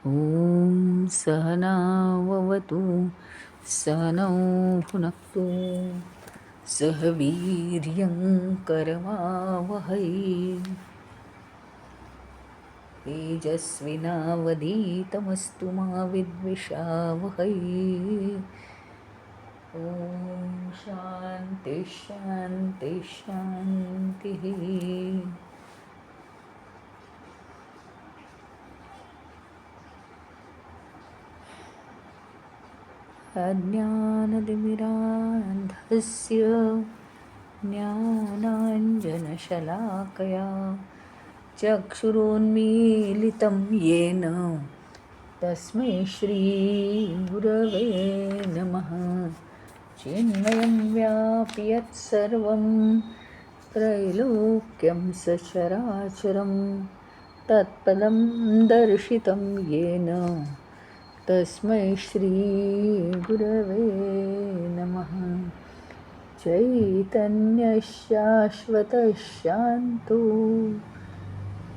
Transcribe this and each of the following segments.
ॐ सहनाववतु सहनौ भुनक्तु सह वीर्यं करवावहै तेजस्विनावधीतमस्तु मा विद्विषावहै। ॐ शान्ति शान्ति शान्तिः। अज्ञानतिमिरान्धस्य ज्ञानाञ्जनशलाकया चक्षुरोन्मीलितं येन तस्मै श्रीगुरवे नमः। चिन्मयं व्यापि यत्सर्वं त्रैलोक्यं सचराचरं तत्पदं दर्शितं येन तस्मै श्रीगुरवे नमः। चैतन्यशाश्वतशान्तो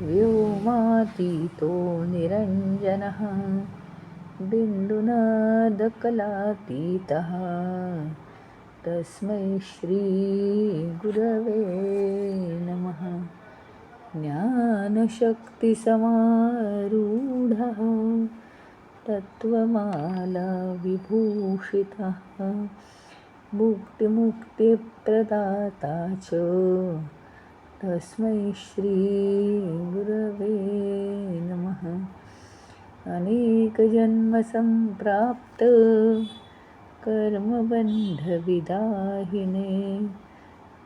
व्योमातीतो निरञ्जनः बिन्दुनादकलातीतः तस्मै श्रीगुरवे नमः। ज्ञानशक्तिसमारूढः तत्त्वमालाविभूषितः मुक्तिमुक्तिप्रदाता च तस्मै श्रीगुरवे नमः। अनेकजन्मसम्प्राप्त कर्मबन्धविदाहिने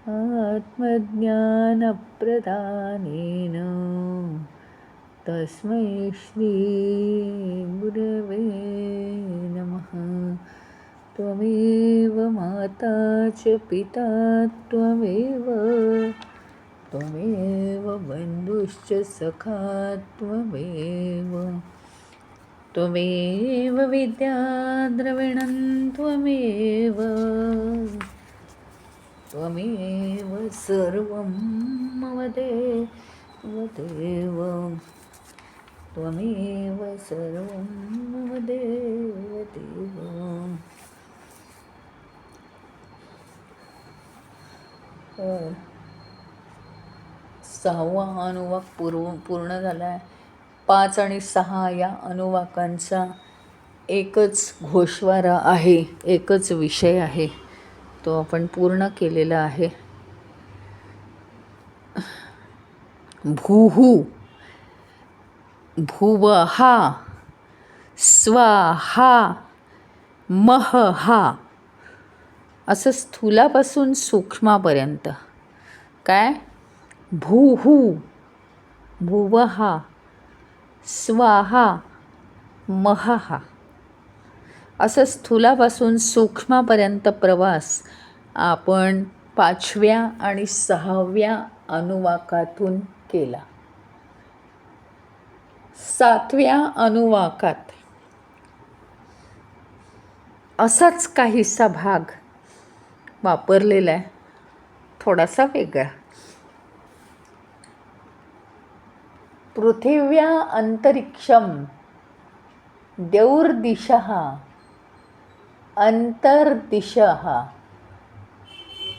आत्मज्ञानप्रदानेन तस्मै श्रीगुरवे नमः। त्वमेव माता च पिता त्वमेव बन्धुश्च सखा त्वमेव विद्याद्रविणं त्वमेव सर्वं मम देव त्वमेव सर्वं मम देव। सहावा अनुवाक पूर्ण झाला आहे। 5 आणि 6 या अनुवाकांचा एकच घोषवारा आहे, एकच विषय आहे, तो आपण पूर्ण केलेला आहे। भूहू भुवहा स्वाहा महहा असं स्थूलापासून सूक्ष्मापर्यंत काय भूहू भुवहा स्वाहा महहा असं स्थूलापासून सूक्ष्मापर्यंत प्रवास आपण 5व्या आणि 6व्या अनुवाकातून केला। 7व्या अनुवाकात असाच काहीसा भाग वापरलेला आहे, थोडासा वेगळा। पृथिव्या अंतरिक्षम द्यौर्दिशः अंतर्दिशः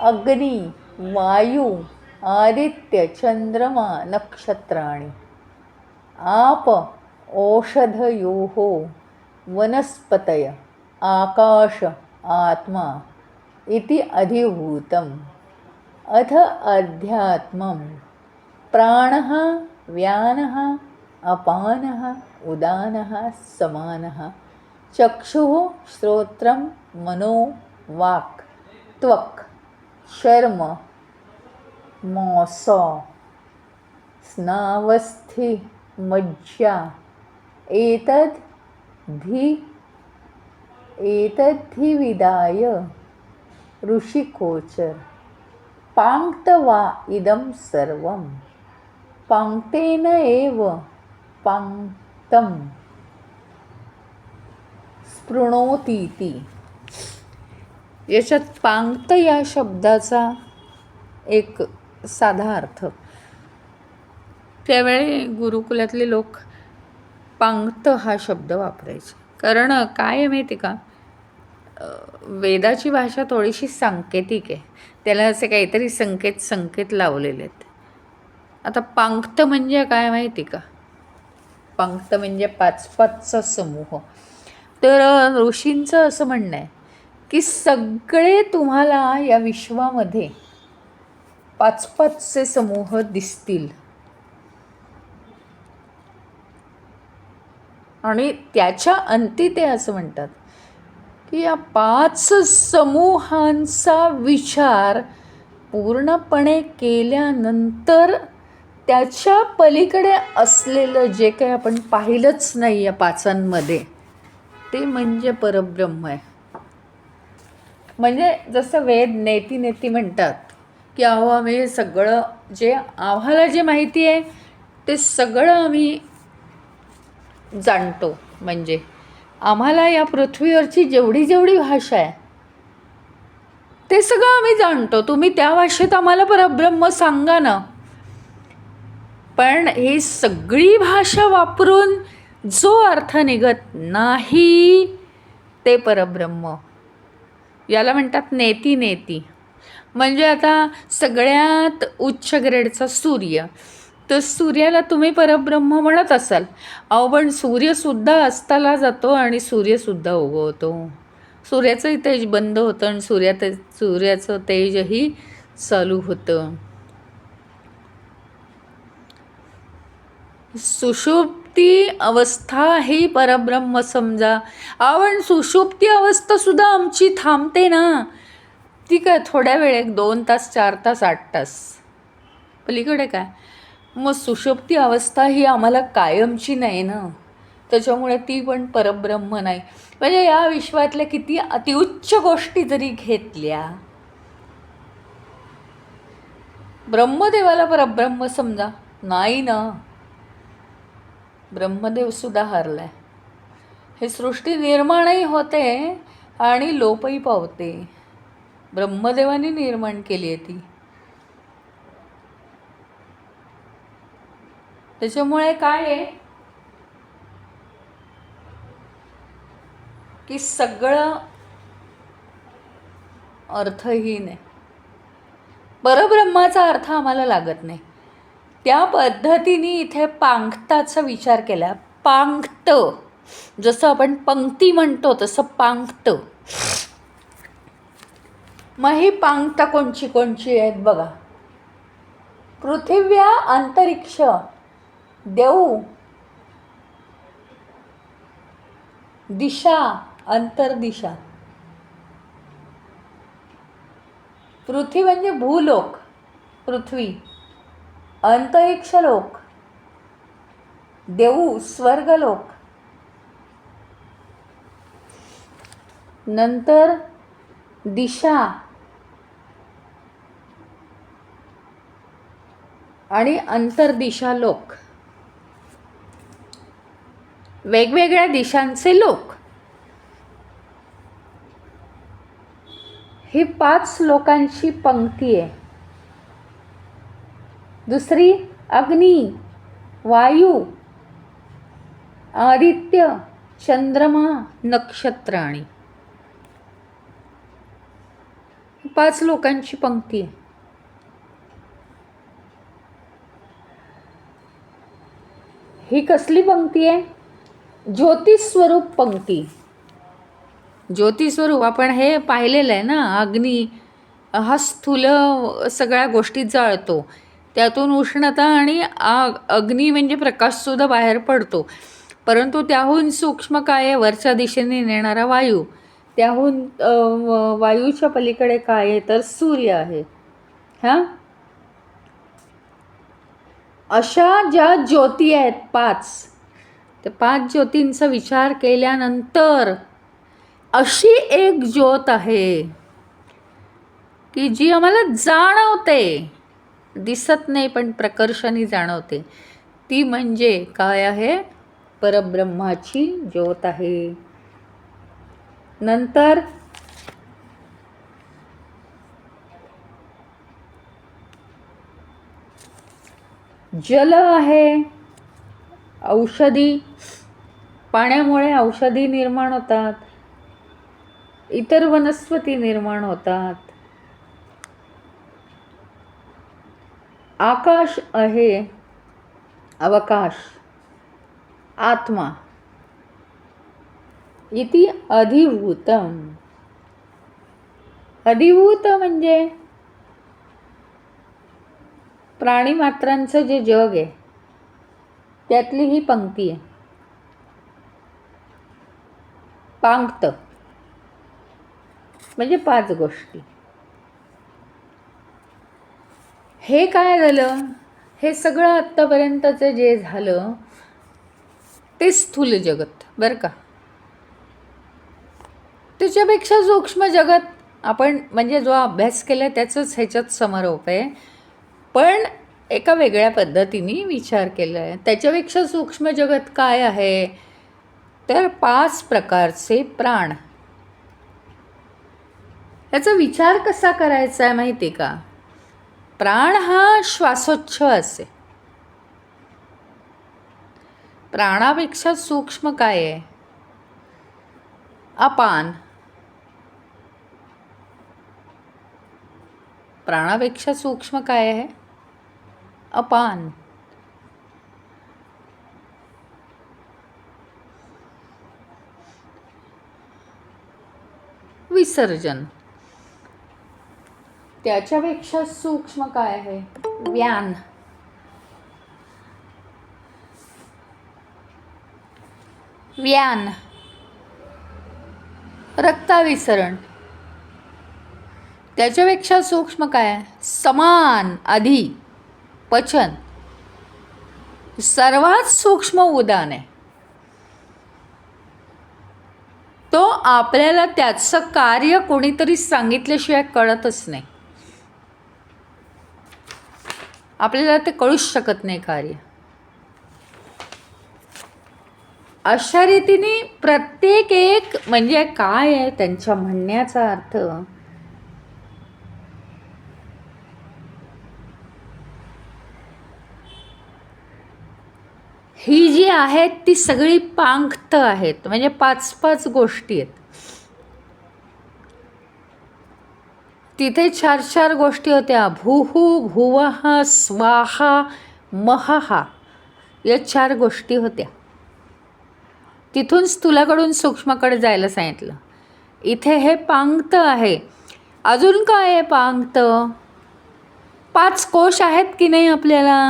अग्नि वायु आदित्य चंद्रमा नक्षत्राणि आप औषधयोः वनस्पतय आकाश आत्मा इति अधिभूतम् अथ अध्यात्मं प्राणः व्यानः अपानः उदानः समानः चक्षुः श्रोत्रं मनो वाक् त्वक् शर्म मौसो स्नावस्थि मज्जा एतद्धि विदाय ऋषिकोचर पाङ्क्तवा इदं सर्वं पाङ्क्तेन एव पाङ्क्तं स्पृणोतीति। याच्यात पाङ्क्त या शब्दाचा एक साधा अर्थ, त्यावेळी गुरुकुलातले लोक पांगत हा शब्द वापरायचा. कारण काय आहे माहिती का, वेदाची भाषा थोडीशी सांकेतिक आहे, त्याला असे काहीतरी संकेत लावलेले आहेत. आता पांगत म्हणजे काय माहिती का, पांगत म्हणजे पाच पाचचा समूह. तर ऋषींचं असं म्हणणं आहे की सगळे तुम्हाला या विश्वामध्ये पाच पाचचे समूह दिसतील, आणि त्याच्या अंती ते असं म्हणतात की या पाच समूहांचा विचार पूर्णपणे केल्यानंतर त्याच्या पलीकडे असलेलं जे काही आपण पाहिलंच नाही या पाचांमध्ये, ते म्हणजे परब्रह्म आहे. म्हणजे जसं वेद नेती नेती म्हणतात की अहो आम्ही सगळं जे आम्हाला जे माहिती आहे ते सगळं आम्ही जाणतो. म्हणजे आम्हाला या पृथ्वीवरची जेवढी जेवढी भाषा आहे ते सगळं आम्ही जाणतो. तुम्ही त्या भाषेत आम्हाला परब्रह्म सांगा ना. पण ही सगळी भाषा वापरून जो अर्थ निघत नाही ते परब्रह्म. याला म्हणतात नेती नेती. म्हणजे आता सगळ्यात उच्च ग्रेडचा सूर्य, तर सूर्याला तुम्ही परब्रह्म म्हणत असाल. अहो पण सूर्यसुद्धा अस्ताला जातो आणि सूर्यसुद्धा उगवतो. सूर्याचंही तेज बंद होतं आणि सूर्याचं तेजही चालू होतं. सुषुप्ती अवस्था ही परब्रह्म समजा. पण सुषुप्ती अवस्थासुद्धा आमची थांबते ना. ती काय थोड्या वेळ, 2 तास 4 तास 8 तास पलीकडे काय. मग सुषुप्ती अवस्था ही आम्हाला कायमची नाही ना, त्याच्यामुळे ती पण परब्रह्म नाही. म्हणजे या विश्वातल्या किती अतिउच्च गोष्टी जरी घेतल्या, ब्रह्मदेवाला परब्रह्म समजा नाही ना. ब्रह्मदेव सुद्धा हरलाय. हे सृष्टी निर्माणही होते आणि लोपही पावते. ब्रह्मदेवाने निर्माण केली आहे ती. त्याच्यामुळे काय आहे की सगळं अर्थहीन आहे. परब्रह्माचा अर्थ आम्हाला लागत नाही. त्या पद्धतीने इथे पांगताचा विचार केला. पांगत, जसं आपण पंक्ती म्हणतो तसं पांगत. मग ही पांगता कोणची कोणची आहेत बघा. पृथिव्या, अंतरिक्ष, देऊ, दिशा, अंतर्दिशा. पृथ्वी म्हणजे भूलोक, पृथ्वी. अंतरिक्ष लोक, देऊ, स्वर्गलोक. नंतर दिशा आणि अंतर्दिशा लोक. वेगवेगळ्या दिशांचे लोक. ही 5 लोकांची पंक्ती आहे. दुसरी अग्नी, वायू, आदित्य, चंद्रमा, नक्षत्र. आणि 5 लोकांची पंक्ती आहे. ही कसली पंक्ती आहे? ज्योतिस्वरूप पंक्ती. ज्योतिस्वरूप आपण हे पाहिलेलं आहे ना. अग्नी हा स्थूल सगळ्या गोष्टी जाळतो, त्यातून उष्णता आणि अग्नी म्हणजे प्रकाशसुद्धा बाहेर पडतो. परंतु त्याहून सूक्ष्म काय आहे? वरच्या दिशेने नेणारा वायू. त्याहून वायूच्या पलीकडे काय आहे? तर सूर्य आहे. हां, अशा ज्या ज्योती आहेत 5, त्या 5 ज्योतींचा विचार केल्यानंतर अशी एक ज्योत आहे की जी आम्हाला जाणवते, दिसत नाही पण प्रकर्षाने जाणवते. ती म्हणजे काय आहे? परब्रह्माची ज्योत आहे. नंतर जल आहे, औषधी पाण्यामुळे औषधी निर्माण होतात, इतर वनस्पती निर्माण होतात. आकाश आहे अवकाश, आत्मा इति अधिभूतम. अधिभूत म्हणजे प्राणीमात्रांचं जे जग आहे त्यातली ही पंक्ती आहे. पांक्त म्हणजे 5 गोष्टी. हे काय झालं, हे सगळं आत्तापर्यंतचं जे झालं ते स्थूल जगत बरं का. त्याच्यापेक्षा सूक्ष्म जगत आपण म्हणजे जो अभ्यास केला त्याचंच ह्याच्यात समारोप आहे, पण एका वेगळ्या पद्धतीने विचार केला आहे. त्याच्यापेक्षा सूक्ष्म जगत काय आहे तर 5 प्रकारचे प्राण. याचा विचार कसा करायचा आहे माहिती आहे का. प्राण हा श्वासोच्छ्वास आहे. प्राणापेक्षा सूक्ष्म काय आहे, अपान. प्राणापेक्षा सूक्ष्म काय आहे, अपान. विसर्जन. त्याच्यापेक्षा सूक्ष्म काय आहे, व्यान. व्यान रक्ताविसरण. त्याच्यापेक्षा सूक्ष्म काय आहे, समान. आधी पचन. सर्वात सूक्ष्म उदान आहे. तो आपल्याला त्याचं कार्य कोणीतरी सांगितल्याशिवाय कळतच नाही. आपल्याला ते कळूच शकत नाही कार्य. अशा रीतीने प्रत्येक एक म्हणजे काय आहे त्यांच्या म्हणण्याचा अर्थ, ही जी आहेत ती सगळी पांक्त आहेत, म्हणजे 5-5 गोष्टी आहेत. तिथे 4-4 गोष्टी होत्या. भूहू, भुवः, स्वाहा, महहा या 4 गोष्टी होत्या. तिथून स्थूलाकडून सूक्ष्माकडे जायला सांगितलं. इथे हे पांक्त आहे. अजून काय आहे पांक्त, 5 कोश आहेत की नाही आपल्याला.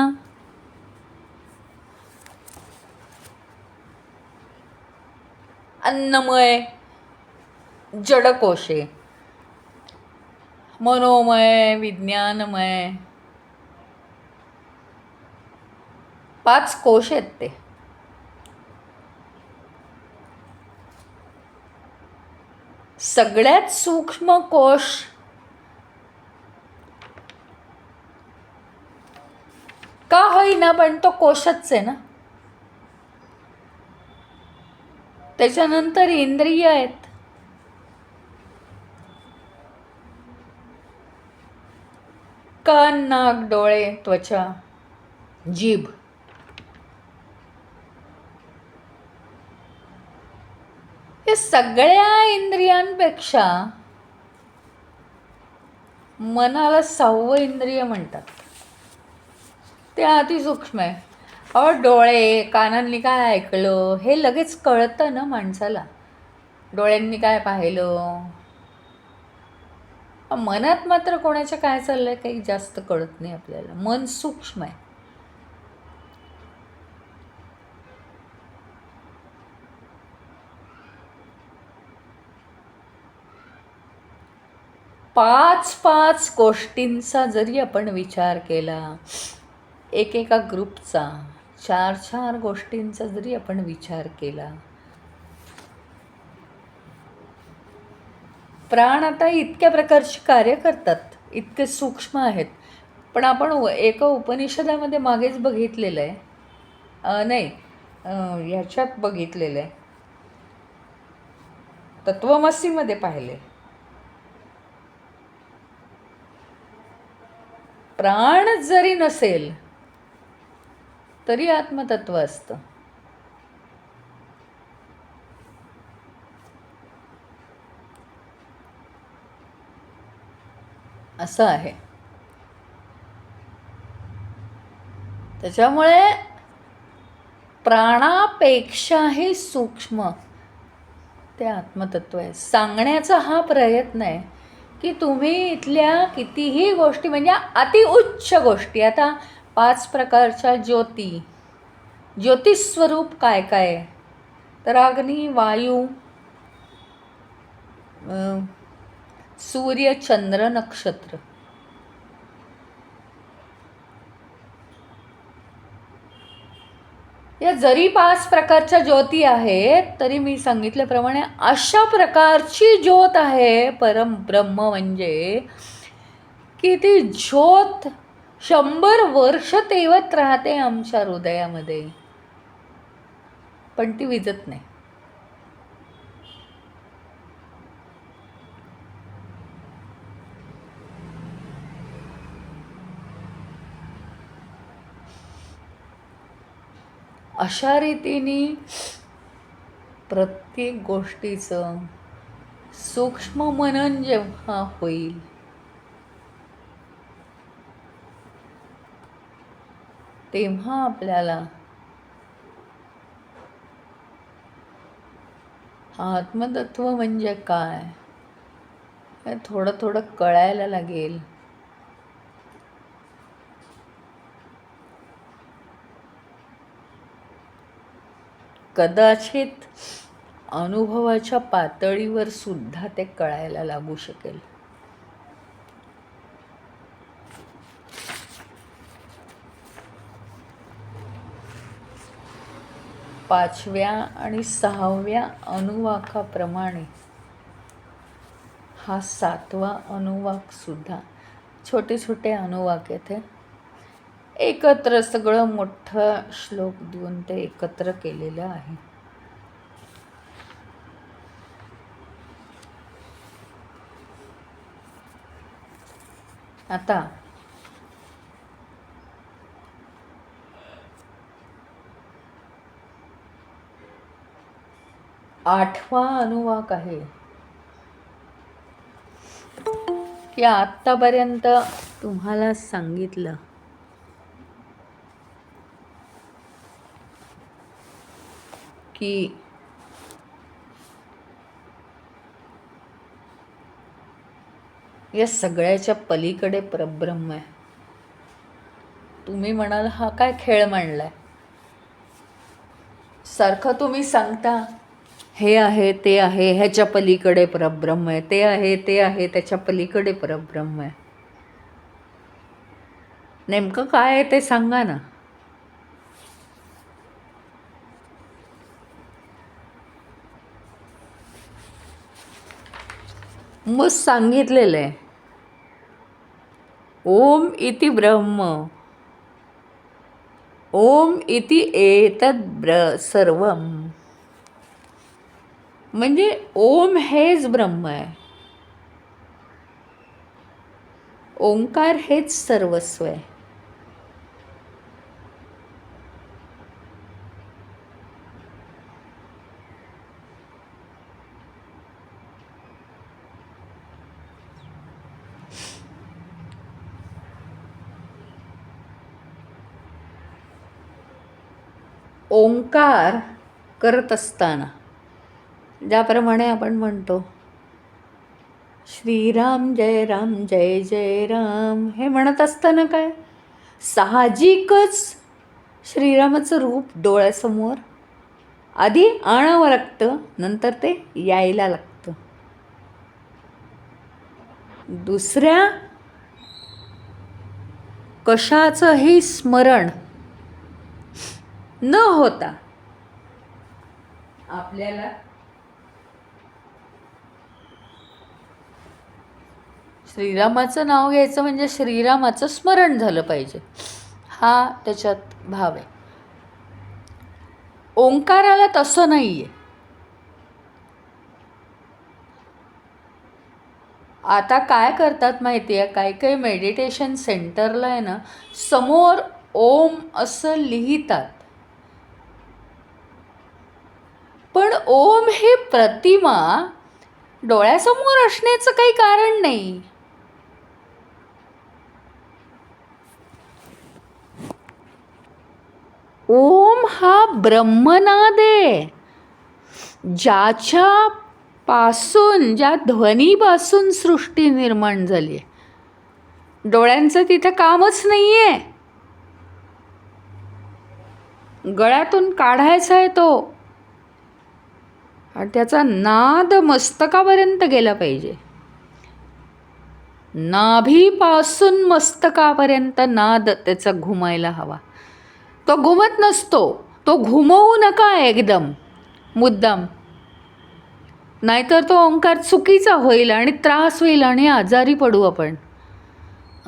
अन्नमय जडकोश आहे, मनोमय, विज्ञानमय, 5 कोश आहेत ते. सगळ्यात सूक्ष्म कोश का होईना पण तो कोशच आहे ना. त्याच्यानंतर इंद्रिय आहेत. कान, नाक, डोळे, त्वचा, जीभ. या सगळ्या इंद्रियांपेक्षा मनाला 6वं इंद्रिय म्हणतात. ते अतिसूक्ष्म आहे. डोळे, कानांनी काय ऐकलं हे लगेच कळतं ना माणसाला. डोळ्यांनी काय पाहिलं. मनात मात्र कोणाच्या काय चाललंय काही जास्त कळत नाही आपल्याला. मन सूक्ष्म आहे. पाच गोष्टींचा जरी आपण विचार केला, एकेका ग्रुपचा 4 गोष्टींचा जरी आपण विचार केला, प्राण आता इतक्या प्रकारची कार्य करतात, इतके सूक्ष्म आहेत. पण आपण एका उपनिषदामध्ये मागेच बघितलेलं आहे, नाही ह्याच्यात बघितलेलं आहे, तत्वमसीमध्ये पाहिले. प्राण जरी नसेल तरी आत्मतत्व असतं. असं आहे. त्याच्यामुळे प्राणापेक्षाही सूक्ष्म ते आत्मतत्व आहे. सांगण्याचा हा प्रयत्न आहे की तुम्ही इथल्या कितीही गोष्टी, म्हणजे अतिउच्च गोष्टी, आता 5 प्रकारच्या ज्योती, ज्योतिस्वरूप काय काय आहे, तर अग्नी, वायू, सूर्य, चंद्र, नक्षत्र. या जरी 5 प्रकारच्या ज्योती आहेत तरी मी सांगितल्याप्रमाणे अशा प्रकारची ज्योत आहे परम ब्रह्म, म्हणजे की ती ज्योत 100 वर्ष तेवत राहते आमच्या हृदयामध्ये, पण ती विजत नाही. अशा रीतीने प्रत्येक गोष्टीचं सूक्ष्म मनन जेव्हा होईल तेव्हा आपल्याला आत्मतत्व म्हणजे काय हे थोडं थोडं कळायला लागेल. कदाचित अनुभवाच्या पातळीवर सुद्धा ते कळायला लागू शकेल. पाचव्या आणि 6व्या अनुवाकाप्रमाणे हा 7वा अनुवाक सुद्धा छोटे छोटे अनुवाक येथे एकत्र सगळं मोठं श्लोक देऊन ते एकत्र केलेलं आहे. आता आठवा अनुवाक आहे की आत्तापर्यंत तुम्हाला सांगितलं की या सगळ्याच्या पलीकडे परब्रह्म आहे. तुम्ही म्हणाल हा काय खेळ मांडलाय, सारखं तुम्ही सांगता हे आहे ते आहे ह्याच्या पलीकडे परब्रह्म आहे, ते आहे ते आहे त्याच्या पलीकडे परब्रह्म आहे. नेमकं काय आहे ते सांगा ना. मग सांगितलेलं आहे ओम इति ब्रह्म, ओम इति एतद् सर्वम, म्हणजे ओम हेच ब्रह्म आहे, ओंकार हेच सर्वस्व आहे. ओंकार करत असताना ज्याप्रमाणे आपण म्हणतो श्रीराम जय राम जय जय राम, हे म्हणत असताना काय साहजिकच श्रीरामाचं रूप डोळ्यासमोर आधी आणावं लागतं, नंतर ते यायला लागतं. दुसऱ्या कशाचंही स्मरण न होता आपल्याला श्रीरामाचं नाव घ्यायचं म्हणजे श्रीरामाचं स्मरण झालं पाहिजे, हा त्याच्यात भाव आहे. ओंकाराला तसं नाही आहे. आता काय करतात माहिती आहे, काही काही मेडिटेशन सेंटरला आहे ना समोर ओम असं लिहितात, पण ओम हे प्रतिमा डोळ्यासमोर असण्याचं काही कारण नाही. ओम हा ब्रह्मनाद आहे, ज्याच्या पासून, ज्या ध्वनीपासून सृष्टी निर्माण झाली आहे. डोळ्यांचं तिथे कामच नाही आहे, गळ्यातून काढायचा आहे तो, आणि त्याचा नाद मस्तकापर्यंत गेला पाहिजे. नाभीपासून मस्तकापर्यंत नाद त्याचा घुमायला हवा. तो घुमत नसतो, तो घुमवू नका एकदम मुद्दाम, नाहीतर तो ओंकार चुकीचा होईल आणि त्रास होईल आणि आजारी पडू आपण.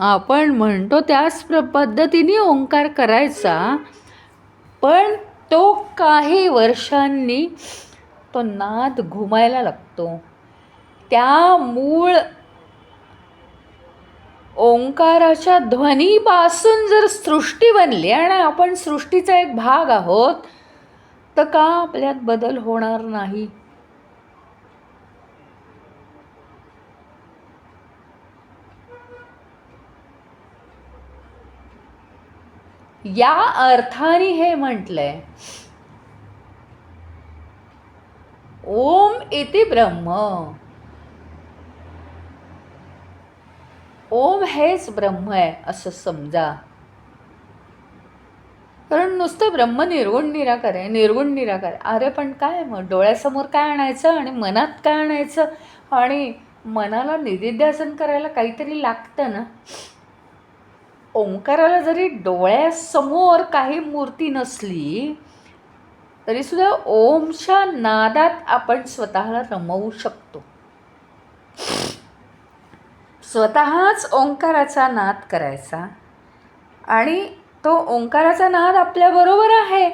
आपण म्हणतो त्याच पद्धतीने ओंकार करायचा, पण तो काही वर्षांनी तो नाद घुमायला लागतो. त्या मूळ ओंकाराच्या ध्वनीपासून जर सृष्टी बनली आणि आपण सृष्टीचा एक भाग आहोत, तर का आपल्यात बदल होणार नाही? या अर्थाने हे म्हटलंय, ओम इति ब्रह्म. ओम हेच ब्रह्म आहे असं समजा. कारण नुसतं ब्रह्म निर्गुण निराकार आहे, निर्गुण निराकार. अरे पण काय, मग डोळ्यासमोर काय आणायचं आणि मनात काय आणायचं? आणि मनाला निधिध्यासन करायला काहीतरी लागतं ना. ओंकाराला जरी डोळ्यासमोर काही मूर्ती नसली तरीसुद्धा ओमच्या नादात आपण स्वतःला रमवू शकतो. स्वतःच ओंकाराचा नाद करायचा, आणि तो ओंकाराचा नाद आपल्याबरोबर आहे,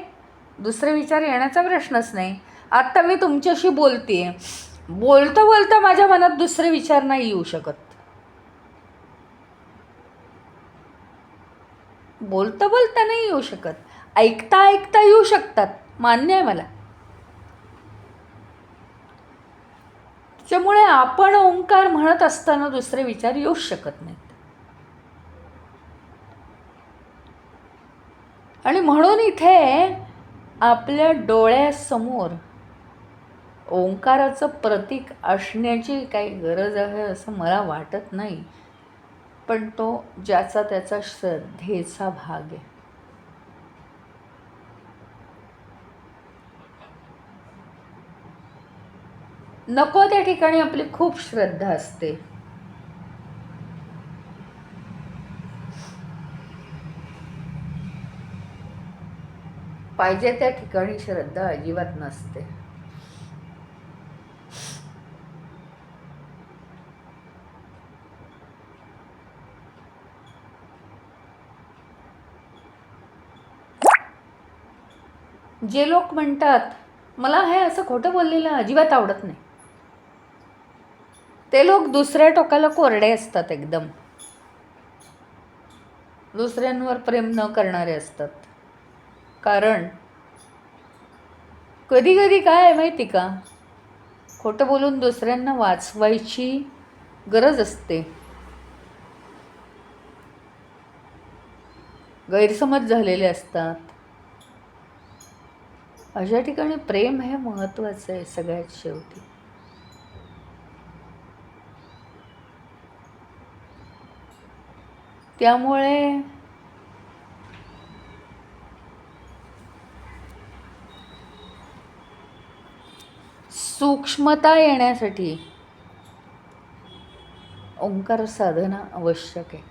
दुसरे विचार येण्याचा प्रश्नच नाही. आत्ता मी तुमच्याशी बोलते, बोलता बोलता माझ्या मनात दुसरे विचार नाही येऊ शकत. बोलता बोलता नाही येऊ शकत, ऐकता ऐकता येऊ शकतात, मान्य आहे मला. त्यामुळे आपण ओंकार म्हणत असताना दुसरे विचार येऊच शकत नाहीत. आणि म्हणून इथे आपल्या डोळ्यासमोर ओंकाराचं प्रतीक असण्याची काही गरज आहे असं मला वाटत नाही, पण तो ज्याचा त्याचा श्रद्धेचा भाग आहे. नको त्या ठिकाणी आपली खूप श्रद्धा असते. पाहिजे त्या ठिकाणी श्रद्धा अजिबात नसते. जे लोक म्हणतात मला हे असं खोटं बोललेलं अजिबात आवडत नाही, ते लोक दुसऱ्या टोकाला कोरडे असतात, एकदम दुसऱ्यांवर प्रेम न करणारे असतात. कारण कधी कधी काय आहे माहिती का, खोटं बोलून दुसऱ्यांना वाचवायची गरज असते. गैरसमज झालेले असतात. अशा ठिकाणी प्रेम हे महत्त्वाचं आहे सगळ्यात शेवटी. त्यामुळे सूक्ष्मता येण्यासाठी ओंकार साधना आवश्यक आहे.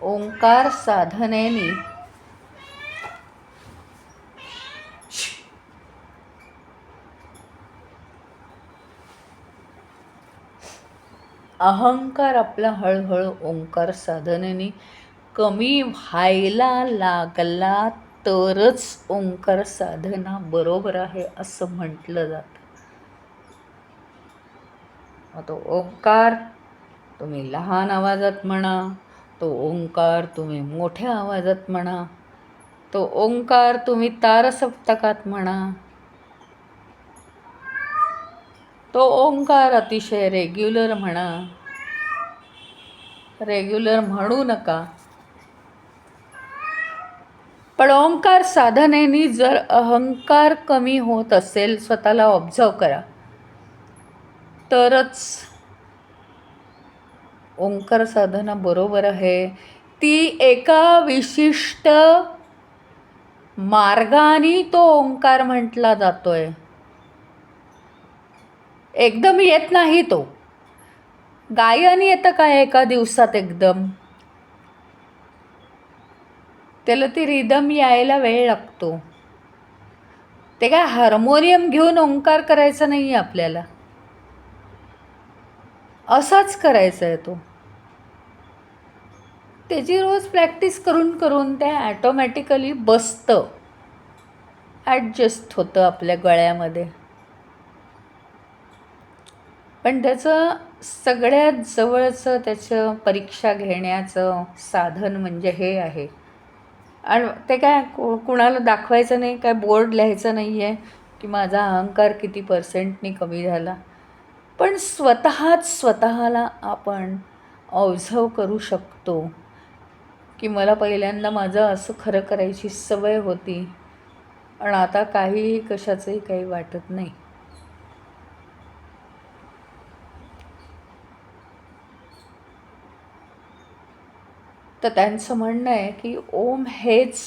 ओंकार साधनेने अहंकार आपला हळूहळू ओंकार साधनेने कमी व्हायला लागला तरच ओंकार साधना बरोबर आहे असं म्हटलं जातं. मग तो ओंकार तुम्ही लहान आवाजात म्हणा, तो ओंकार तुम्ही मोठ्या आवाजात म्हणा, तो ओंकार तुम्ही तारसप्तकात म्हणा, तो ओंकार अतिशय रेग्युलर म्हणा, रेग्युलर म्हणू नका. पण ओंकार साधनेनी जर अहंकार कमी होत असेल, स्वतःला ऑब्झर्व करा, तरच ओंकार साधना बरोबर आहे. ती एका विशिष्ट मार्गाने तो ओंकार म्हटला जातोय. एकदम येत नाही तो. गायन येतं काय एका दिवसात एकदम? त्याला ती रिदम यायला वेळ लागतो. ते काय हार्मोनियम घेऊन ओंकार करायचा नाही आहे आपल्याला, असाच करायचा आहे तो. त्याची रोज प्रॅक्टिस करून करून ते ॲटोमॅटिकली बसतं, ॲडजस्ट होतं आपल्या गळ्यामध्ये. पण त्याचं सगळ्यात जवळचं त्याचं परीक्षा घेण्याचं साधन म्हणजे हे आहे. आणि ते काय कुणाला दाखवायचं नाही, काय बोर्ड लिहायचं नाही आहे की माझा अहंकार किती पर्सेंटनी कमी झाला. पण स्वतःला आपण ऑब्झर्व करू शकतो की मला पहिल्यांदा माझं असं खरं करायची सवय होती, आणि आता काहीही कशाचंही काही वाटत नाही. तर त्यांचं म्हणणं आहे की ओम हेच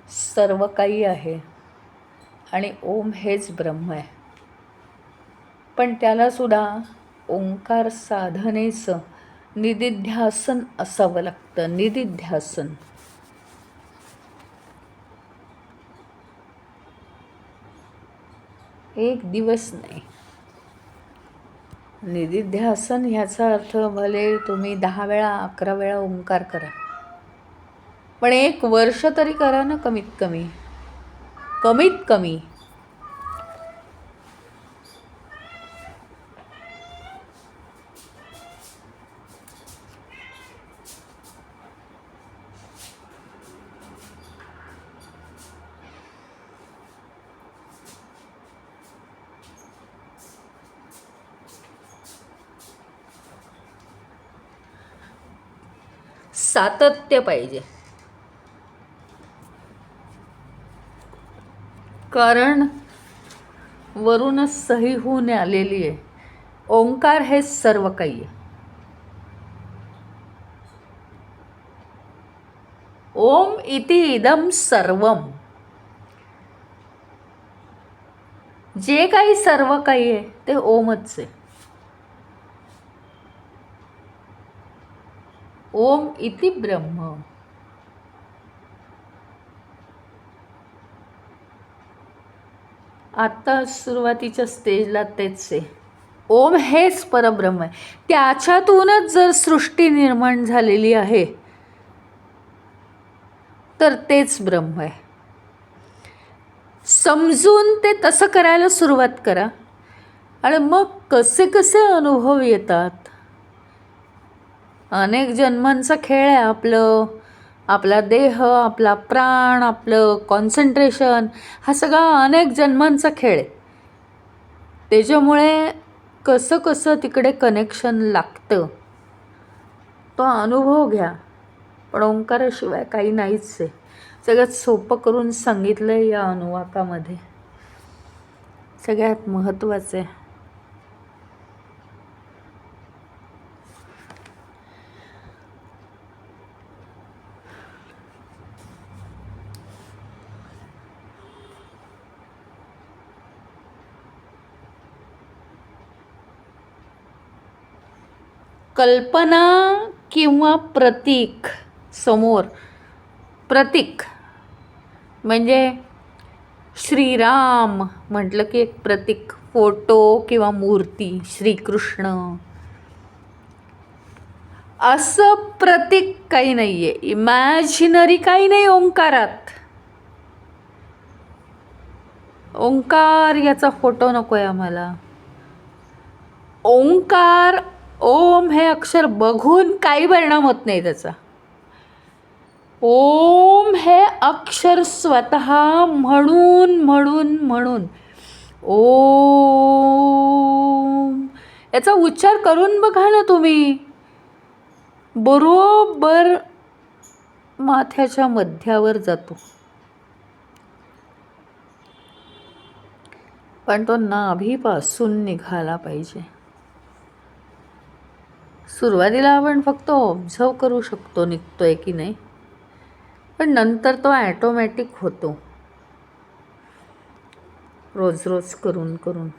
सर्व काही आहे आणि ओम हेच ब्रह्म आहे. पण त्यालासुद्धा ओंकार साधनेचं निदिध्यासन असावं लागतं. निदिध्यासन. एक दिवस नाही. निदिध्यासन ह्याचा अर्थ भले तुम्ही 10 वेळा 11 वेळा ओंकार करा, पण 1 वर्ष तरी करा ना, कमीत कमी. कमीत कमी. सातत्य पाहिजे. कारण वरूनच सही होऊन आलेली आहे, ओंकार हे सर्व काही आहे. ओम इति इदम सर्वम. जे काही सर्व काही आहे ते ओमच आहे. ओम इति ब्रह्म. आता सुरुवातीच्या स्टेजला तेच आहे. ओम हेच परब्रह्म आहे. त्याच्यातूनच जर सृष्टी निर्माण झालेली आहे तर तेच ब्रह्म आहे. समजून ते तसं करायला सुरुवात करा, आणि मग कसे कसे अनुभव येतात. अनेक जन्मांचा खेळ आहे आपला देह, आपला प्राण, आपलं कॉन्सन्ट्रेशन, हा सगळा अनेक जन्मांचा खेळ आहे. त्याच्यामुळे कसं कसं तिकडे कनेक्शन लागतं तो अनुभव घ्या. पण ओंकाराशिवाय काही नाहीच आहे. सगळ्यात सोपं करून सांगितलं आहे या अनुवाकामध्ये. सगळ्यात महत्त्वाचं आहे. कल्पना किंवा प्रतीक समोर. प्रतीक म्हणजे श्रीराम म्हटलं की एक प्रतीक, फोटो किंवा मूर्ती, श्रीकृष्ण, असं प्रतीक काही नाही आहे. इमॅजिनरी काही नाही ओंकारात. ओंकार याचा फोटो नको आहे आम्हाला. ओंकार, ओम हे अक्षर बघून काही परिणाम होत नाही त्याचा. ओम हे अक्षर स्वतः म्हणून म्हणून म्हणून ओम याचा उच्चार करून बघा ना तुम्ही, बरोबर माथ्याच्या मध्यावर जातो. पण तो नाभीपासून निघाला पाहिजे. सुरुवातीला आपण फक्त ऑब्झर्व करू शकतो निघतोय की नाही, पण नंतर तो ॲटोमॅटिक होतो रोज रोज करून करून.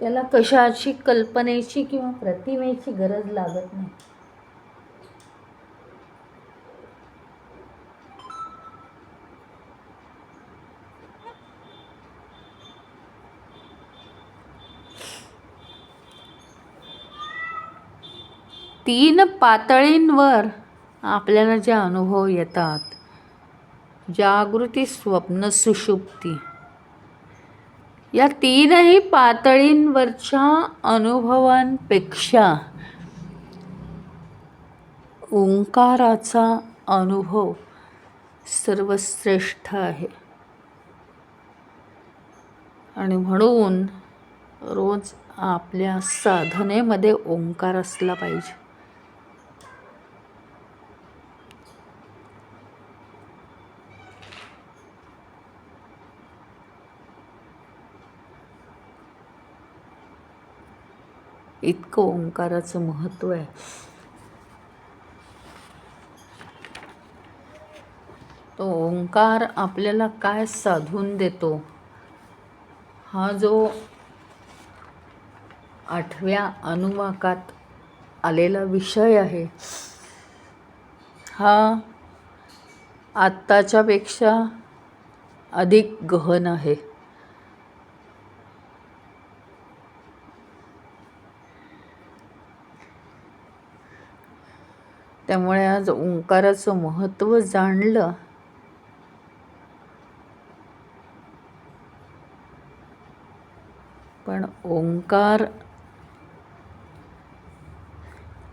त्याला कशाची कल्पनेची किंवा प्रतिमेची गरज लागत नाही. तीन पातळींवर आपल्याला जे अनुभव येतात, जागृती, स्वप्न, सुषुप्ती, या तीनही पातळींवरच्या अनुभवांपेक्षा ओंकाराचा अनुभव सर्वश्रेष्ठ आहे. आणि म्हणून रोज आपल्या साधनेमध्ये ओंकार असला पाहिजे. इतकं ओंकाराचं महत्त्व आहे. तो ओंकार आपल्याला काय साधून देतो, हा जो 8व्या अनुवाकात आलेला विषय आहे, हा आत्ताच्यापेक्षा अधिक गहन आहे. त्यामुळे आज ओंकाराचं महत्त्व जाणलं पण ओंकार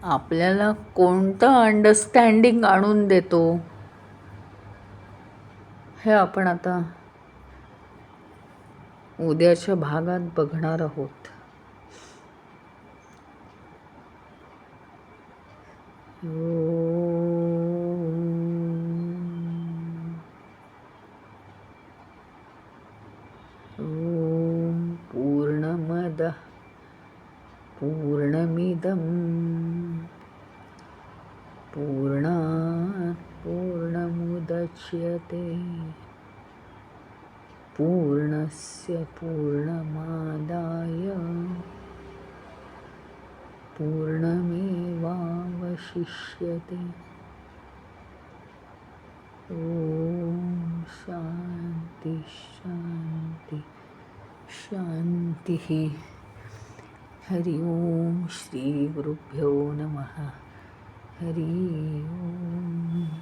आपल्याला कोणतं अंडरस्टँडिंग आणून देतो हे आपण आता उद्याच्या भागात बघणार आहोत. ओम पूर्णमदः पूर्णमिदं पूर्णात् पूर्णमुदच्यते पूर्णस्य पूर्णमादाय पूर्णमेवावशिष्यते. ओम शांति शांति शांतिः. हरि ओम. श्री गुरुभ्यो नमः. हरि ओम.